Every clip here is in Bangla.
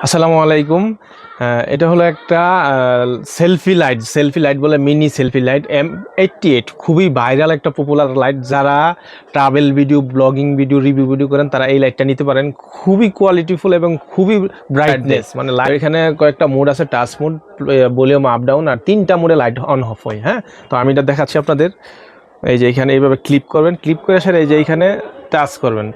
আসসালামু আলাইকুম। এটা হলো একটা সেলফি লাইট বলে, মিনি সেলফি লাইট M88। খুবই ভাইরাল একটা পপুলার লাইট। যারা travel video, blogging video, review video করেন তারা এই লাইটটা নিতে পারেন। খুবই কোয়ালিটিফুল এবং খুবই ব্রাইটনেস, মানে লাইট এখানে কয়েকটা মোড আছে, touch mode, volume up down, আর 3টা মোডে লাইট অন অফ হয়। হ্যাঁ, তো আমি এটা দেখাচ্ছি আপনাদের। এই যে এখানে এইভাবে ক্লিপ করবেন, ক্লিপ করে সেরে এই যে এইখানে টাচ করবেন।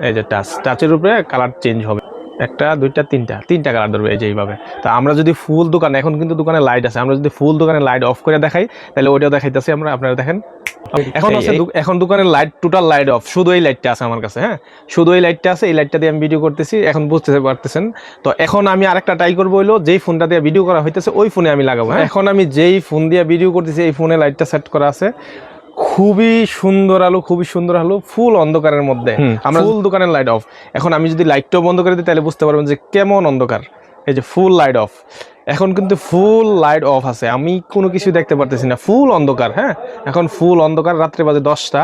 এই যে টাচের উপরে কালার চেঞ্জ হবে, একটা দুইটা তিনটা কালার ধরবে এই যে এইভাবে। তো আমরা যদি ফুল দোকানে, এখন কিন্তু দোকানে লাইট আছে, আমরা যদি ফুল দোকানে লাইট অফ করে দেখাই তাহলে ওইটাও দেখাইতেছি আমরা, আপনারা দেখেন। এখন আছে এখন দোকানের লাইট, টোটাল লাইট অফ, শুধু এই লাইটটা আছে আমার কাছে। হ্যাঁ, শুধু এই লাইটটা আছে, এই লাইটটা দিয়ে আমি ভিডিও করতেছি, এখন বুঝতে পারতেছেন। তো এখন আমি আরেকটা ট্রাই করবো, হইলো যেই ফোনটা দিয়ে ভিডিও করা হইতেছে ওই ফোনে আমি লাগাবো। এখন আমি যেই ফোন দিয়ে ভিডিও করতেছি এই ফোনে লাইটটা সেট করা আছে। খুবই সুন্দর আলো, খুবই সুন্দর আলো, ফুল অন্ধকারের মধ্যে। আমরা ফুল দোকানের লাইট অফ। এখন আমি যদি লাইটটাও বন্ধ করে দিই তাহলে বুঝতে পারবেন যে কেমন অন্ধকার। এই যে ফুল লাইট অফ, এখন কিন্তু ফুল লাইট অফ আছে, আমি কোনো কিছু দেখতে পারতেছি না, ফুল অন্ধকার। হ্যাঁ, এখন ফুল অন্ধকার, রাত্রে বাজে 10টা।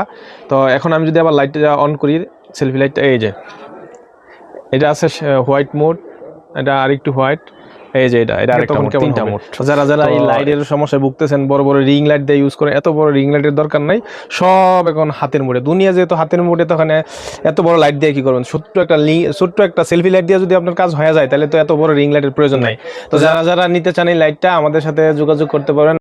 তো এখন আমি যদি আবার লাইটটা অন করি, সেলফি লাইটটা, এই যে এটা আছে হোয়াইট মোড, এটা আরেকটু হোয়াইট, এই যে এটা আরেকটা মোড, 3টা মোড। যারা এই লাইটের সমস্যায় ভুগতেছেন, বড় বড় রিং লাইট দিয়ে ইউজ করে, এত বড় রিং লাইটের দরকার নাই, সব এখন হাতের মোডে। দুনিয়া যেহেতু হাতের মোডে, তো ওখানে এত বড় লাইট দিয়ে কি করবেন? ছোট্ট একটা সেলফি লাইট দিয়ে যদি আপনার কাজ হয়ে যায় তাহলে তো এত বড় রিং লাইটের প্রয়োজন নাই। তো যারা নিতে চান এই লাইটটা, আমাদের সাথে যোগাযোগ করতে পারেন।